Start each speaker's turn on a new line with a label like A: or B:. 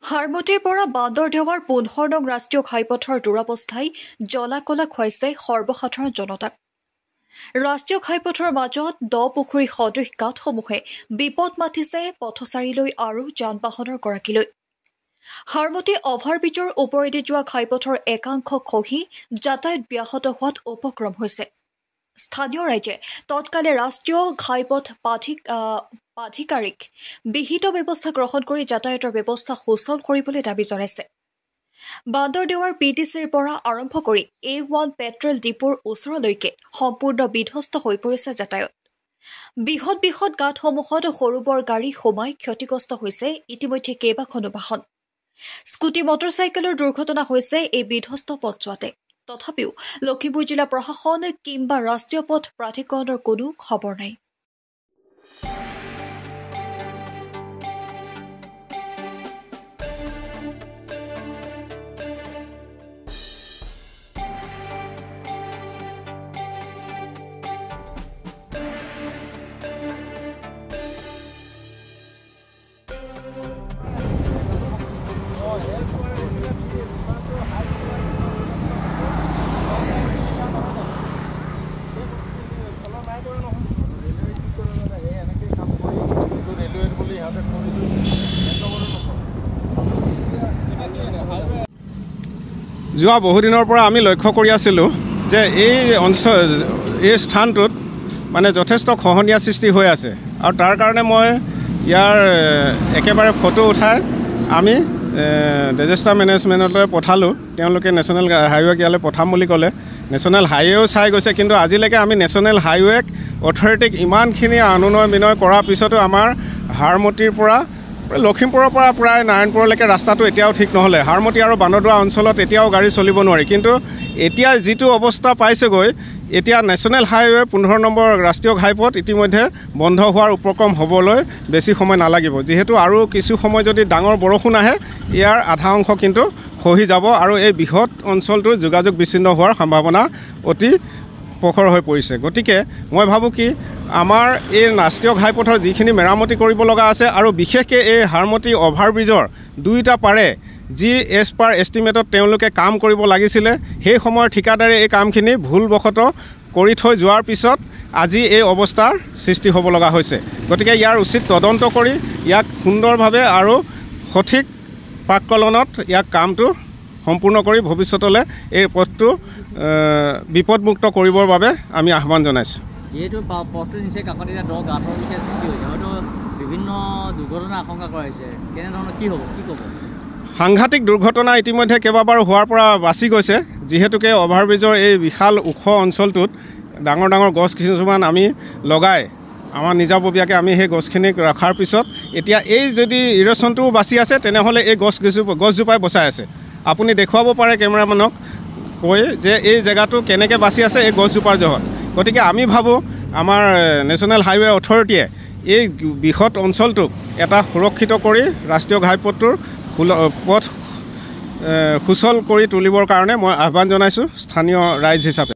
A: হাৰমতিৰ পৰা বান্দৰদেৱাৰ 15 নং ৰাষ্ট্ৰীয় ঘাইপথৰ দুৰৱস্থাই জ্বলা-কলা খুৱাইছে সৰ্বসাধাৰণ জনতাক। ৰাষ্ট্ৰীয় ঘাইপথৰ মাজত দ পুখুৰী সদৃশ গাঁতসমূহে বিপদ মাতিছে পথচাৰীলৈ আৰু যান-বাহনৰ গৰাকীলৈ। হাৰমতি অভাৰব্ৰিজৰ ওপৰেদি যোৱা ঘাইপথৰ একাংশ খহি যাতায়াত ব্যাহত হোৱাত উপক্ৰম হৈছে। স্থানীয় ৰাইজে তৎকালে ৰাষ্ট্ৰীয় ঘাইপথ প্ৰাধিকাৰীক বিহিত ব্যৱস্থা গ্ৰহণ কৰি যাতায়াতৰ ব্যৱস্থা সুচল কৰিবলৈ দাবী জনাইছে। বান্দৰদেৱাৰ PTCৰ পৰা আৰম্ভ কৰি A1 পেট্ৰল ডিপোৰ ওচৰলৈকে সম্পূৰ্ণ বিধ্বস্ত হৈ পৰিছে যাতায়াত। বৃহৎ বৃহৎ গাঁতসমূহত সৰু বৰ গাড়ী সোমাই ক্ষতিগ্ৰস্ত হৈছে ইতিমধ্যে কেইবাখনো বাহন। স্কুটি মটৰচাইকেলৰ দুৰ্ঘটনা হৈছে এই বিধ্বস্ত পথছোৱাতে। তথাপিও লখিমপুৰ জিলা প্ৰশাসন কিংবা ৰাষ্ট্ৰীয় পথ প্ৰাধিকৰণৰ কোনো খবৰ নাই।
B: যোৱা বহুদিনৰ পৰা আমি লক্ষ্য কৰি আছিলোঁ যে এই স্থানটোত মানে যথেষ্ট খহনীয়া সৃষ্টি হৈ আছে আৰু তাৰ কাৰণে মই ইয়াৰ একেবাৰে ফটো উঠাই আমি ডিজাষ্টাৰ মেনেজমেণ্টলৈ পঠালোঁ। তেওঁলোকে নেশ্যনেল হাইৱেক ইয়ালৈ পঠাম বুলি ক'লে। নেশ্যনেল হাইৱেও চাই গৈছে, কিন্তু আজিলৈকে আমি নেশ্যনেল হাইৱেক অথৰিটিক ইমানখিনি অনুনয় বিনয় কৰাৰ পিছতো আমাৰ হাৰমতিৰ পৰা লখিমপুৰৰ পৰা প্ৰায় নাৰায়ণপুৰলৈকে ৰাস্তাটো এতিয়াও ঠিক নহ'লে। হাৰমতি আৰু বান্দৰদোৱা অঞ্চলত এতিয়াও গাড়ী চলিব নোৱাৰি। কিন্তু এতিয়া যিটো অৱস্থা পাইছেগৈ, এতিয়া নেশ্যনেল হাইৱে 15 নম্বৰ ৰাষ্ট্ৰীয় ঘাইপথ ইতিমধ্যে বন্ধ হোৱাৰ উপক্ৰম হ'বলৈ বেছি সময় নালাগিব। যিহেতু আৰু কিছু সময় যদি ডাঙৰ বৰষুণ আহে, ইয়াৰ আধা অংশ কিন্তু খহি যাব আৰু এই বৃহৎ অঞ্চলটোৰ যোগাযোগ বিচ্ছিন্ন হোৱাৰ সম্ভাৱনা অতি প্ৰখৰ হৈ পৰিছে। গতিকে মই ভাবোঁ কি আমাৰ এই ৰাষ্ট্ৰীয় ঘাইপথৰ যিখিনি মেৰামতি কৰিব লগা আছে আৰু বিশেষকৈ এই হাৰমতি অভাৰব্ৰিজৰ দুয়োটা পাৰে যি এজ পাৰ এষ্টিমেটত তেওঁলোকে কাম কৰিব লাগিছিলে, সেই সময়ৰ ঠিকাদাৰে এই কামখিনি ভুলবশতঃ কৰি থৈ যোৱাৰ পিছত আজি এই অৱস্থাৰ সৃষ্টি হ'ব লগা হৈছে। গতিকে ইয়াৰ উচিত তদন্ত কৰি ইয়াক সুন্দৰভাৱে আৰু সঠিক প্ৰাককলনত ইয়াক কামটো সম্পূৰ্ণ কৰি ভৱিষ্যতলৈ এই পথটো বিপদমুক্ত কৰিবৰ বাবে আমি আহ্বান জনাইছোঁ।
C: যিহেতু পথটো নিচেই কাষতে দ গাঁতলৈকে সৃষ্টি হৈছে, হয়তো বিভিন্ন দুৰ্ঘটনাৰ আশংকা কৰা হৈছে। কেনেধৰণৰ কি ক'ব?
B: সাংঘাতিক দুৰ্ঘটনা ইতিমধ্যে কেইবাবাৰো হোৱাৰ পৰা বাচি গৈছে। যিহেতুকে অভাৰব্ৰিজৰ এই বিশাল ওখ অঞ্চলটোত ডাঙৰ ডাঙৰ গছ কিছুমান আমি লগাই আমাৰ নিজাববীয়াকৈ আমি সেই গছখিনিক ৰখাৰ পিছত এতিয়া এই যদি ইৰ'শ্যনটোও বাচি আছে, তেনেহ'লে এই গছজোপাই বচাই আছে। আপুনি দেখুৱাব পাৰে কেমেৰামেনক কৈ যে এই জেগাটো কেনেকৈ বাচি আছে এই গছজোপাৰ জহত। গতিকে আমি ভাবোঁ আমাৰ নেশ্যনেল হাইৱে অথৰিটিয়ে এই বৃহৎ অঞ্চলটোক এটা সুৰক্ষিত কৰি ৰাষ্ট্ৰীয় ঘাইপথটোৰ পথ সুচল কৰি তুলিবৰ কাৰণে মই আহ্বান জনাইছোঁ স্থানীয় ৰাইজ হিচাপে।